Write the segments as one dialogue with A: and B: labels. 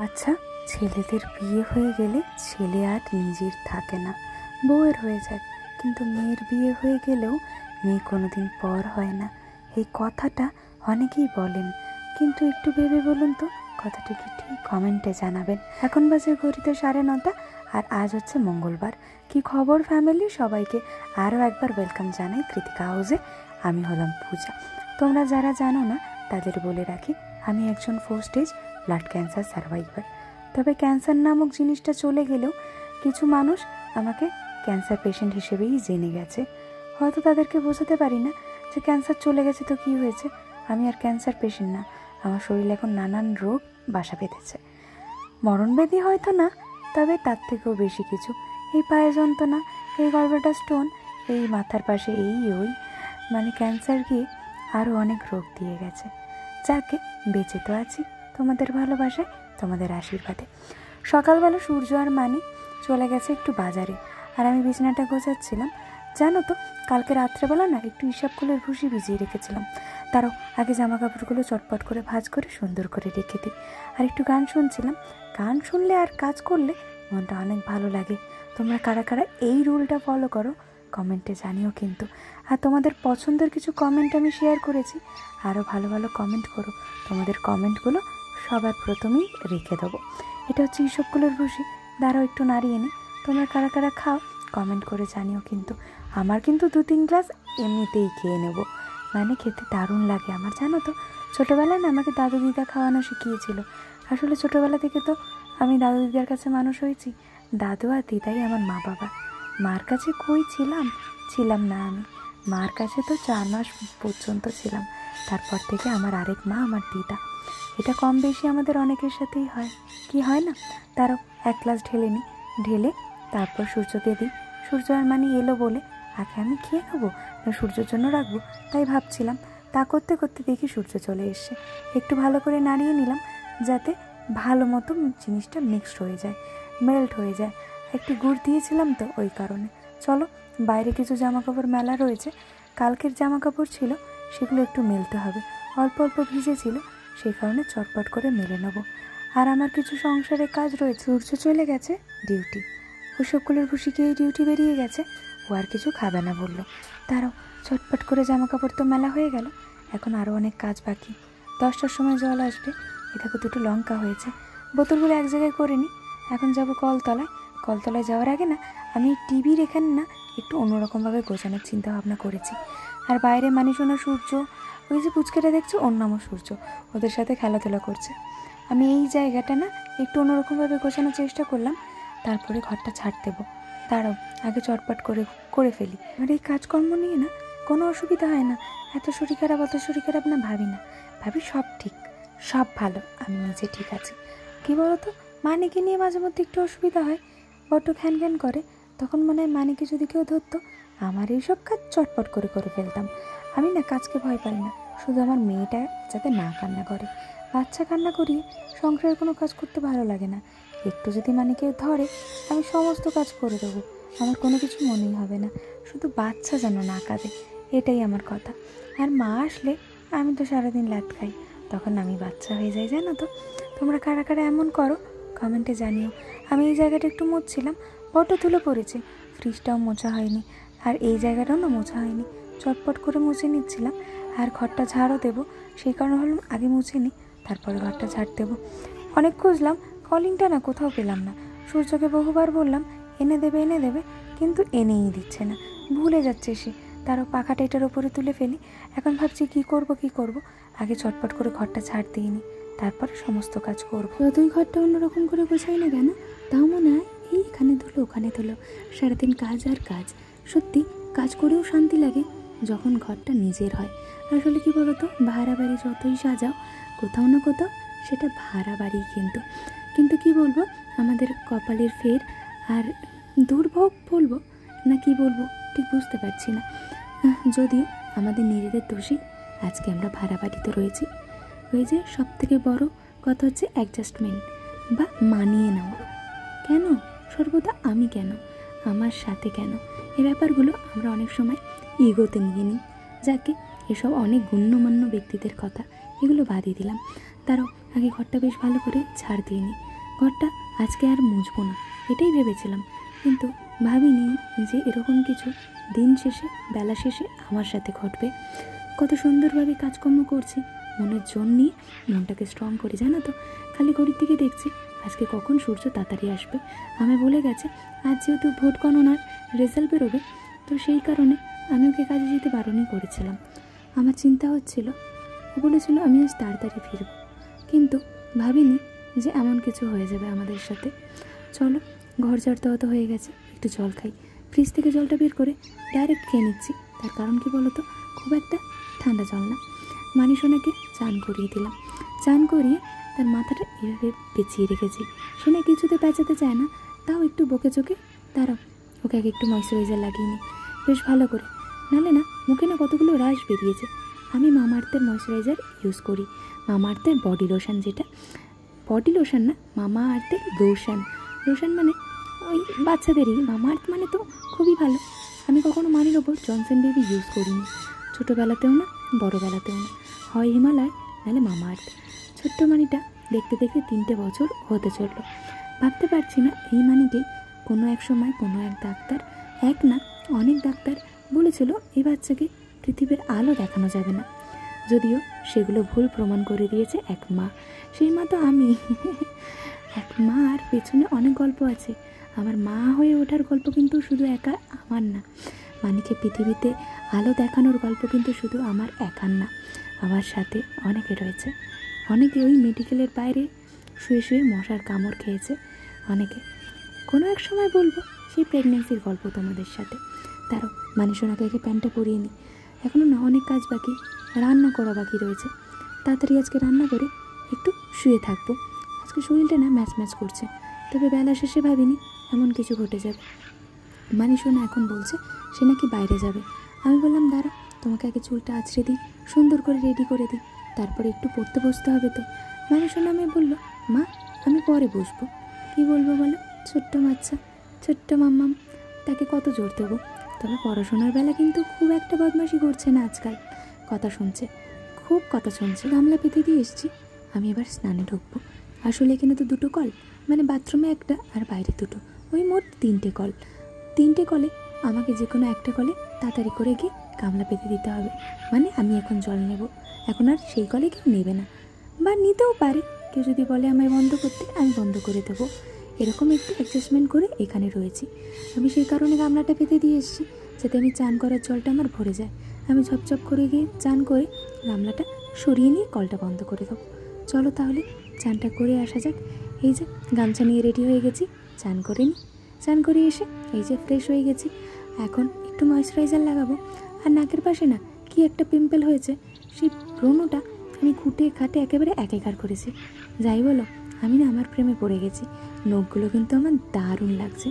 A: আচ্ছা, ছেলেদের বিয়ে হয়ে গেলে ছেলে আর নিজের থাকে না, বউয়ের হয়ে যায়। কিন্তু মেয়ের বিয়ে হয়ে গেলেও মেয়ে কোনোদিন পর হয় না। এই কথাটা অনেকেই বলেন, কিন্তু একটু ভেবে বলুন তো কথাটা কি ঠিক? কমেন্টে জানাবেন। এখন বাজে ঘড়িতে 9:30, আর আজ হচ্ছে মঙ্গলবার। কি খবর ফ্যামিলি? সবাইকে আরও একবার ওয়েলকাম জানাই কৃতিকা হাউসে। আমি হলাম পূজা। তোমরা যারা জানো না তাদের বলে রাখি, আমি একজন 4 স্টেজ ব্লাড ক্যান্সার সার্ভাইভার। তবে ক্যান্সার নামক জিনিসটা চলে গেলেও কিছু মানুষ আমাকে ক্যান্সার পেশেন্ট হিসেবেই জেনে গেছে। হয়তো তাদেরকে বোঝাতে পারি না যে ক্যান্সার চলে গেছে তো কী হয়েছে, আমি আর ক্যান্সার পেশেন্ট না। আমার শরীরে এখন নানান রোগ বাসা বেঁধেছে। মরণব্যাধি হয়তো না, তবে তার থেকেও বেশি কিছু। এই পায়ে যন্ত্রণা, এই গলব্লাডার স্টোন, এই মাথার পাশে এই ওই, মানে ক্যান্সার গিয়ে আরও অনেক রোগ দিয়ে গেছে। যাকে বেঁচে তো আছি তোমাদের ভালোবাসায়, তোমাদের আশীর্বাদে। সকালবেলা সূর্য আর মানি চলে গেছে একটু বাজারে, আর আমি বিছানাটা গোছাচ্ছিলাম। জানো তো, কালকে রাত্রেবেলা না একটু ইসাবগুলোর ভুসি ভিজিয়ে রেখেছিলাম। তারও আগে জামা কাপড়গুলো চটপট করে ভাঁজ করে সুন্দর করে রেখে দিই। আর একটু গান শুনছিলাম। গান শুনলে আর কাজ করলে মনটা অনেক ভালো লাগে। তোমরা কারা কারা এই রুলটা ফলো করো কমেন্টে জানিও কিন্তু। আর তোমাদের পছন্দের কিছু কমেন্ট আমি শেয়ার করেছি, আরও ভালো ভালো কমেন্ট করো। তোমাদের কমেন্টগুলো সবার প্রথমেই রেখে দেবো। এটা হচ্ছে ইসবগুলোর ভুসি, দাঁড়াও একটু নাড়িয়ে নিই। তোমরা কারা কারা খাও কমেন্ট করে জানিও কিন্তু। আমার কিন্তু 2-3 গ্লাস এমনিতেই খেয়ে নেব, মানে খেতে দারুণ লাগে আমার। জানো তো, ছোটোবেলায় না আমাকে দাদু দিদা খাওয়ানো শিখিয়েছিল। আসলে ছোটোবেলা থেকে তো আমি দাদু দিদার কাছে মানুষ হয়েছি। দাদু আর দিদাই আমার মা বাবা। মার কাছে কই ছিলাম না আমি। মার কাছে তো 4 মাস পর্যন্ত ছিলাম। তারপর থেকে আমার আরেক মা আমার দিদা। এটা কম বেশি আমাদের অনেকের সাথেই হয়, কি হয় না? তারও 1 গ্লাস ঢেলে নিই, ঢেলে তারপর সূর্যকে দিই। সূর্য আর মানে এলো বলে আগে আমি খেয়ে নেবো না সূর্যের জন্য রাখবো, তাই ভাবছিলাম। তা করতে করতে দেখি সূর্য চলে এসছে। একটু ভালো করে নাড়িয়ে নিলাম যাতে ভালো মতো জিনিসটা মিক্সড হয়ে যায়, মেল্ট হয়ে যায়। একটু গুড় দিয়েছিলাম তো ওই কারণে। চলো, বাইরে কিছু জামা কাপড় মেলা রয়েছে, কালকের জামা কাপড় ছিল, সেগুলো একটু মেলতে হবে। অল্প অল্প ভিজেছিল, সেই কারণে চটপট করে মেলে নেবো। আর আমার কিছু সংসারে কাজ রয়েছে। সূর্য চলে গেছে ডিউটি, ওসবগুলোর ভুসি খেয়ে ডিউটি বেরিয়ে গেছে। ও আর কিছু খাবে না বললো। তারাও চটপট করে জামা কাপড় তো মেলা হয়ে গেল। এখন আরও অনেক কাজ বাকি। 10টার সময় জল আসবে। এ দেখো 2টো লঙ্কা হয়েছে। বোতলগুলো এক জায়গায় করে নিই। এখন যাব কলতলায়। কলতলায় যাওয়ার আগে না আমি টিভির এখানে না একটু অন্যরকমভাবে গোছানোর চিন্তা ভাবনা করেছি। আর বাইরে মানিসোনা সূর্য, ওই যে পুচকেটা দেখছো ওর নামও সূর্য, ওদের সাথে খেলাধুলা করছে। আমি এই জায়গাটা না একটু অন্যরকমভাবে গোছানোর চেষ্টা করলাম। তারপরে ঘরটা ছাড় দেবো। দাঁড়াও, আগে চটপট করে ফেলি। আর এই কাজকর্ম নিয়ে না কোনো অসুবিধা হয় না। এত শরীর খারাপ অত শরীর খারাপ না ভাবি না, ভাবি সব ঠিক, সব ভালো, আমি নিজে ঠিক আছি। কী বলো তো, মানিকে নিয়ে মাঝে মধ্যে একটু অসুবিধা হয়, বড্ড ঘ্যান ঘ্যান করে। তখন মনে হয় মানিকে যদি কেউ ধরতো, আমার এইসব কাজ চটপট করে ফেলতাম। আমি না কাজকে ভয় পাই না, শুধু আমার মেয়েটা যাতে না কান্না করে। বাচ্চা কান্না করিয়ে সংসারের কোনো কাজ করতে ভালো লাগে না। একটু যদি মানিকে ধরে, আমি সমস্ত কাজ করে দেবো, আমার কোনো কিছু মনেই হবে না। শুধু বাচ্চা যেন না কাঁদে, এটাই আমার কথা। আর মা আসলে আমি তো সারাদিন লাট খাই, তখন আমি বাচ্চা হয়ে যাই। জানো তো, তোমরা কারা কারা এমন করো কমেন্টে জানিও। আমি এই জায়গাটা একটু মুছছিলাম, বড্ড ধুলো পড়েছে, ফ্রিজটাও মোছা হয়নি, আর এই জায়গাটাও না মোছা হয়নি। চটপট করে মুছে নিচ্ছিলাম। আর ঘরটা ঝাড়ও দেবো, সেই কারণে ভাবলাম আগে মুছে নিই, তারপরে ঘরটা ঝাড় দেবো। অনেক খুঁজলাম, কলিংটা না কোথাও পেলাম না। সূর্যকে বহুবার বললাম এনে দেবে, কিন্তু এনেই দিচ্ছে না, ভুলে যাচ্ছে সে। তারও পাখাটা এটার ওপরে তুলে ফেলি। এখন ভাবছি কি করব। আগে চটপট করে ঘরটা ছাড় দিয়ে নিই, তারপরে সমস্ত কাজ করবো। যতই ঘরটা অন্যরকম করে গোছাই না কেন, তাও মনে হয় এই এখানে ধুলো ওখানে ধুলো, সারাদিন কাজ আর কাজ। সত্যি কাজ করেও শান্তি লাগে যখন ঘরটা নিজের হয়। আসলে কি বলতো, ভাড়া বাড়ি যতই সাজাও, কোথাও না কোথাও সেটা ভাড়া বাড়ি। কিন্তু কি বলবো, আমাদের কপালের ফের আর দুর্ভোগ বলবো না কি বলবো ঠিক বুঝতে পারছি না। যদিও আমাদের নিজেদের দোষী আজকে আমরা ভাড়া বাড়িতে রয়েছি। ওই যে সব থেকে বড় কথা হচ্ছে অ্যাডজাস্টমেন্ট বা মানিয়ে নেওয়া। কেন সর্বদা আমি, কেন আমার সাথে, কেন এই ব্যাপারগুলো আমরা অনেক সময় ইগোতে নিয়ে নিই। যাকে এসব অনেক গণ্যমান্য ব্যক্তিদের কথা, এগুলো বাদই দিলাম। তারও আগে ঘরটা বেশ ভালো করে ঝাড় দিয়ে নিই, ঘরটা আজকে আর মুছবো না, এটাই ভেবেছিলাম। কিন্তু ভাবিনি যে এরকম কিছু দিন শেষে বেলা শেষে আমার সাথে ঘটবে। কত সুন্দরভাবে কাজকর্ম করছি, মনের জোর নিয়ে মনটাকে স্ট্রং করি, জানো তো। খালি ঘড়ির দিকে দেখছি আজকে কখন সূর্য তাড়াতাড়ি আসবে। আমি বলে গেছে আজ যেহেতু ভোট গণনার রেজাল্ট বেরোবে, তো সেই কারণে আমি ওকে কাজে যেতে বারণই করেছিলাম। আমার চিন্তা হচ্ছিল, ও বলেছিল আমি আজ তাড়াতাড়ি ফিরব, কিন্তু ভাবিনি যে এমন কিছু হয়ে যাবে আমাদের সাথে। চলো, ঘর ঝাড়তে হতে হয়ে গেছে, একটু জল খাই। ফ্রিজ থেকে জলটা বের করে ডাইরেক্ট খেয়ে নিচ্ছি। তার কারণ কি বলো তো, খুব একটা ঠান্ডা জল না। মানিসোনাকে চান করিয়ে দিলাম, চান করিয়ে তার মাথাটা এভাবে পেঁচিয়ে রেখেছি। সে না কিছুতে পেঁচাতে চায় না, তাও একটু বকে চোখে দাঁড়াও, ওকে আগে একটু ময়েশ্চারাইজার লাগিয়ে নিই বেশ ভালো করে, নাহলে না মুখে না কতগুলো রাশ বেরিয়েছে। আমি মামাআর্থের ময়েশ্চারাইজার ইউজ করি, মামাআর্থের বডি লোশন, যেটা বডি লোশন না, মামাআর্থের লোশন। লোশন মানে ওই বাচ্চাদেরই, মামাআর্থ মানে তো খুবই ভালো। আমি কখনো মানির ওপর জনসন বেবি ইউজ করিনি, ছোটোবেলাতেও না বড়োবেলাতেও না, হয় হিমালয় নাহলে মামাআর্থ। ছোট্ট মানিটা দেখতে দেখতে 3টে বছর হতে চললো। ভাবতে পারছি না এই মানিকেই কোনো এক সময় কোনো এক ডাক্তার, এক না অনেক ডাক্তার বলেছিল এই বাচ্চাকে পৃথিবীর আলো দেখানো যাবে না। যদিও সেগুলো ভুল প্রমাণ করে দিয়েছে এক মা, সেই মা তো আমি। এক মার পেছনে অনেক গল্প আছে। আমার মা হয়ে ওঠার গল্প কিন্তু শুধু একা আমার না, মানিকে পৃথিবীতে আলো দেখানোর গল্প কিন্তু শুধু আমার একার না, আমার সাথে অনেকে রয়েছে। অনেকে ওই মেডিকেলের বাইরে শুয়ে শুয়ে মশার কামড় খেয়েছে, অনেকে। কোনো এক সময় বলবো সেই প্রেগনেন্সির গল্প তোমাদের সাথে। তারও মানিসোনাকে আগে প্যান্টটা পরিয়ে নিই, এখনও না অনেক কাজ বাকি, রান্না করা বাকি রয়েছে। তাড়াতাড়ি আজকে রান্না করে একটু শুয়ে থাকবো। আজকে শরীরটা না ম্যাচ ম্যাচ করছে, তবে বেলা শেষে ভাবিনি এমন কিছু ঘটে যাবে। মানিসোনা এখন বলছে সে নাকি বাইরে যাবে। আমি বললাম দাঁড়া, তোমাকে আগে চুলটা আঁচড়ে দিই, সুন্দর করে রেডি করে দিই, তারপরে একটু পড়তে বসতে হবে তো। মানিসোনা আমি বললো মা আমি পরে বসবো। কি বলবো বলো, ছোট্ট বাচ্চা, ছোট্ট মাম্মাম, তাকে কত জোর দেবো। তবে পড়াশোনার বেলা কিন্তু খুব একটা বদমাশি করছে না আজকাল, কথা শুনছে, খুব কথা শুনছে। গামলা পেতে দিয়ে এসছি, আমি এবার স্নানে ঢুকবো। আসলে এখানে তো 2টো কল, মানে বাথরুমে একটা আর বাইরে 2টো, ওই মোট 3টে কল। 3টে কলে আমাকে যে কোনো একটা কলে তাড়াতাড়ি করে গিয়ে গামলা পেতে দিতে হবে। মানে আমি এখন জল নেব, এখন আর সেই কলে কেউ নেবে না, বা নিতেও পারে। কেউ যদি বলে আমায় বন্ধ করতে, আমি বন্ধ করে দেবো। এরকম একটু অ্যাডজাস্টমেন্ট করে এখানে রয়েছি। আমি সেই কারণে গামলাটা পেতে দিয়ে এসেছি, যাতে আমি চান করার জলটা আমার ভরে যায়। আমি ঝপঝপ করে গিয়ে চান করে গামলাটা সরিয়ে নিয়ে কলটা বন্ধ করে দেবো। চলো তাহলে চানটা করে আসা যাক। এই যে গামছা নিয়ে রেডি হয়ে গেছি, চান করে নিই। চান করে এসে এই যে ফ্রেশ হয়ে গেছি, এখন একটু ময়েশ্চারাইজার লাগাবো। আর নাকের পাশে না কি একটা পিম্পল হয়েছে, সেই ব্রণটা আমি খুঁটে খাটে একেবারে একাকার করেছি। যাই বলো, আমি না আমার প্রেমে পড়ে গেছি। নখগুলো কিন্তু আমার দারুণ লাগছে।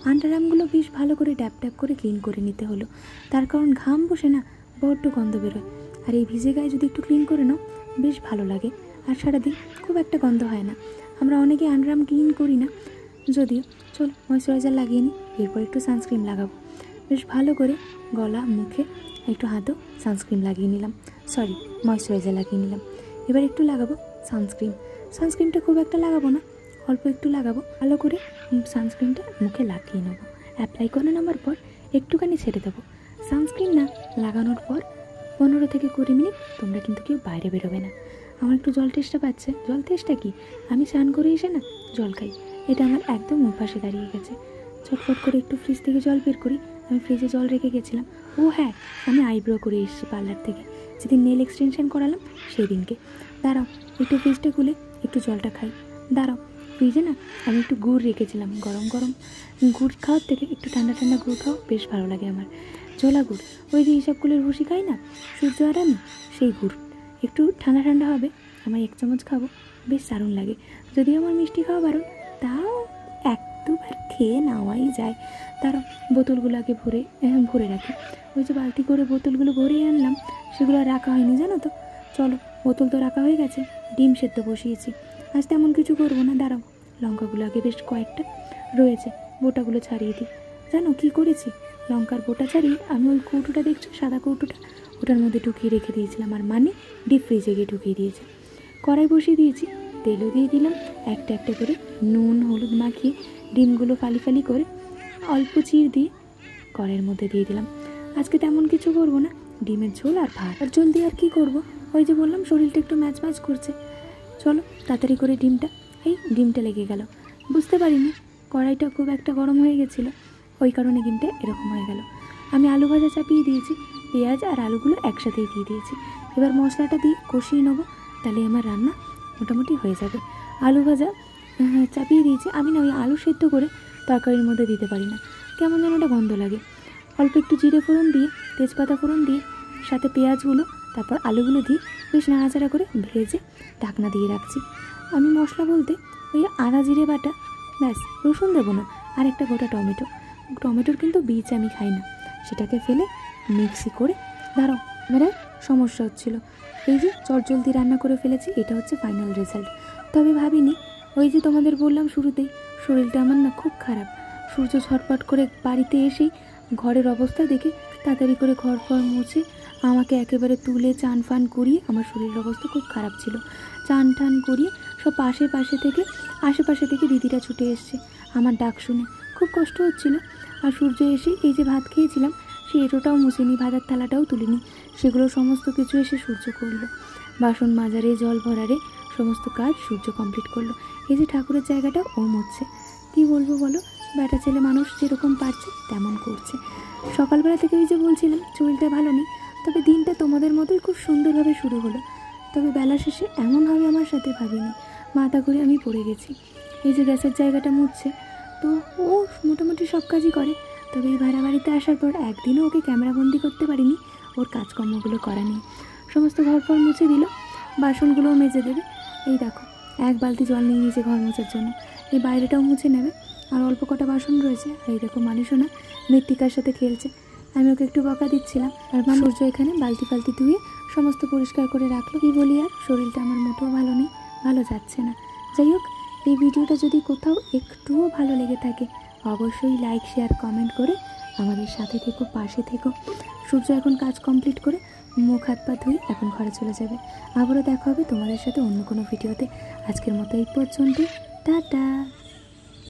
A: আন্ডারআর্মগুলো বেশ ভালো করে ট্যাপ ট্যাপ করে ক্লিন করে নিতে হলো, তার কারণ ঘাম বসে না বড্ড গন্ধ বেরোয়। আর এই ভিজে গায়ে যদি একটু ক্লিন করে নাও বেশ ভালো লাগে, আর সারাদিন খুব একটা গন্ধ হয় না। আমরা অনেকে আন্ডারআর্ম ক্লিন করি না যদিও। চল ময়েশ্চারাইজার লাগিয়ে নিই, এরপর একটু সানস্ক্রিন লাগাবো। বেশ ভালো করে গলা মুখে একটু হাতও সানস্ক্রিন লাগিয়ে নিলাম, সরি ময়েশ্চারাইজার লাগিয়ে নিলাম। এবার একটু লাগাবো সানস্ক্রিন। সানস্ক্রিনটা খুব একটা লাগাবো না, অল্প একটু লাগাবো। ভালো করে সানস্ক্রিনটা মুখে লাগিয়ে নেবো। অ্যাপ্লাই করে নেওয়ার পর একটুখানি ছেড়ে দেবো। সানস্ক্রিন না লাগানোর পর 15 থেকে 20 মিনিট তোমরা কিন্তু কেউ বাইরে বেরোবে না। আমার একটু জল তেষ্টা পাচ্ছে। জল তেষ্টা কি, আমি স্নান করে এসে না জল খাই, এটা আমার একদম অভ্যাসে দাঁড়িয়ে গেছে। চটপট করে একটু ফ্রিজ থেকে জল বের করি। আমি ফ্রিজে জল রেখে গেছিলাম। ও হ্যাঁ, আমি আইব্রো করে এসেছি পার্লার থেকে, যেদিন নেল এক্সটেনশন করালাম সেই দিনকে। দাঁড়াও একটু ফ্রিজটা খুলে একটু জলটা খাই। দাঁড়াও, ফ্রিজে না আমি একটু গুড় রেখেছিলাম, গরম গরম গুড় খাওয়ার থেকে একটু ঠান্ডা ঠান্ডা গুড় খাওয়া বেশ ভালো লাগে আমার। ঝোলা গুড়, ওই যে হিসাবগুলোর ভুসি খাই না সূর্য আর আমি, সেই গুড়। একটু ঠান্ডা ঠান্ডা হবে, আমি 1 চামচ খাবো, বেশ দারুণ লাগে। যদিও আমার মিষ্টি খাওয়া বারণ, তাও 1-2 বার খেয়ে নেওয়াই যায়। তারও বোতলগুলো আগে ভরে রাখি। ওই যে বালতি করে বোতলগুলো ভরেই আনলাম, সেগুলো আর রাখা হয়নি জানো তো। চলো, বোতল তো রাখা হয়ে গেছে, ডিম সেদ্ধ বসিয়েছি। আজ তেমন কিছু করবো না, দাঁড়াও লঙ্কাগুলো আগে বেশ কয়েকটা রয়েছে, বোটাগুলো ছাড়িয়ে দিই। জানো কী করেছি, লঙ্কার বোটা ছাড়িয়ে আমি ওই কৌটোটা দেখছো সাদা কৌটোটা, ওটার মধ্যে ঢুকিয়ে রেখে দিয়েছিলাম, আর মানে ডিপ ফ্রিজে গিয়ে ঢুকিয়ে দিয়েছি। কড়াই বসিয়ে দিয়েছি, তেলও দিয়ে দিলাম, একটা একটা করে নুন হলুদ মাখিয়ে ডিমগুলো ফালি ফালি করে অল্প চিড় দিয়ে কড়াইয়ের মধ্যে দিয়ে দিলাম। আজকে তেমন কিছু করবো না, ডিমের ঝোল আর ভাত। আর জলদি আর কি করব, ওই যে বললাম শরীরটা একটু ম্যাচ ম্যাচ করছে। চলো তাড়াতাড়ি করে ডিমটা লেগে গেল। বুঝতে পারিনি কড়াইটা খুব একটা গরম হয়ে গেছিলো, ওই কারণে ডিমটা এরকম হয়ে গেল। আমি আলু ভাজা চাপিয়ে দিয়েছি, পেঁয়াজ আর আলুগুলো একসাথেই দিয়ে দিয়েছি। এবার মশলাটা দিয়ে কষিয়ে নেবো, তাহলে আমার রান্না মোটামুটি হয়ে যাবে। আলু ভাজা চাপিয়ে দিয়েছি। আমি না ওই আলু সেদ্ধ করে তরকারির মধ্যে দিতে পারি না, কেমন যেন একটা গন্ধ লাগে। অল্প একটু জিরে ফোড়ন দিয়ে, তেজপাতা ফোড়ন দিয়ে, সাথে পেঁয়াজগুলো, তারপর আলুগুলো দিয়ে বেশ নাড়াচাড়া করে ভেজে ঢাকনা দিয়ে রাখছি। আমি মশলা বলতে ওই আদা জিরে বাটা, ব্যাস, রসুন দেবো না, আর একটা গোটা টমেটোর কিন্তু বীজ আমি খাই না, সেটাকে ফেলে মিক্সি করে দাঁড়াও এবারে সমস্যা হচ্ছিল। এই যে চটজলদি রান্না করে ফেলেছি, এটা হচ্ছে ফাইনাল রেজাল্ট। তবে ভাবিনি, ওই যে তোমাদের বললাম শুরুতেই, শরীরটা আমার না খুব খারাপ। সূর্য ঝটপট করে বাড়িতে এসেই ঘরের অবস্থা দেখে তাড়াতাড়ি করে ঘর মুছে আমাকে একেবারে তুলে চান ফান করিয়ে, আমার শরীরের অবস্থা খুব খারাপ ছিল, চান টান করিয়ে সব আশেপাশে থেকে দিদিরা ছুটে এসছে আমার ডাক শুনে। খুব কষ্ট হচ্ছিল। আর সূর্য এসে এই যে ভাত খেয়েছিলাম সেই এঁটোটাও মুছেনি, ভাতের থালাটাও তুলিনি, সেগুলো সমস্ত কিছু এসে সূর্য করলো। বাসন মাজারে, জল ভরারে সমস্ত কাজ সূর্য কমপ্লিট করলো। এই যে ঠাকুরের জায়গাটা ও মুছছে। কী বলবো বলো, বেটা ছেলে মানুষ যেরকম পারছে তেমন করছে। সকালবেলা থেকে ওই যে বলছিলাম শরীরটা ভালো নেই, তবে দিনটা তোমাদের মতোই খুব সুন্দরভাবে শুরু হলো। তবে বেলা শেষে এমন হবে আমার সাথে ভাবিনি, মাথা ঘুরে আমি পড়ে গেছি। এই যে গ্যাসের জায়গাটা মুছছে, তো ও মোটামুটি সব কাজই করে। তবে এই ভাড়া বাড়িতে আসার পর একদিনও ওকে ক্যামেরাবন্দি করতে পারিনি ওর কাজকর্মগুলো করা নিয়ে। সমস্ত ঘর মুছে দিল, বাসনগুলোও মেজে দেবে। এই দেখো এক বালতি জল নিয়ে নিয়েছে ঘর মোছার জন্য, এই বাইরেটাও মুছে নেবে। আর অল্প কটা বাসন রয়েছে। আর এই দেখো মানুষও মৃত্তিকার সাথে খেলছে, আমি ওকে একটু বকা দিচ্ছিলাম। আর সূর্য এখানে বালতি ফালতি ধুয়ে সমস্ত পরিষ্কার করে রাখলো। কি বলি আর, শরীরটা আমার মোটেও ভালো নেই, ভালো যাচ্ছে না। যাই হোক, এই ভিডিওটা যদি কোথাও একটুও ভালো লেগে থাকে অবশ্যই লাইক শেয়ার কমেন্ট করে আমাদের সাথে থেকো, পাশে থেকো। সূর্য এখন কাজ কমপ্লিট করে মুখ হাত পা ধুয়ে এখন ঘরে চলে যাবে। আবারও দেখা হবে তোমাদের সাথে অন্য কোনো ভিডিওতে। আজকের মতো এই পর্যন্ত, টাটা।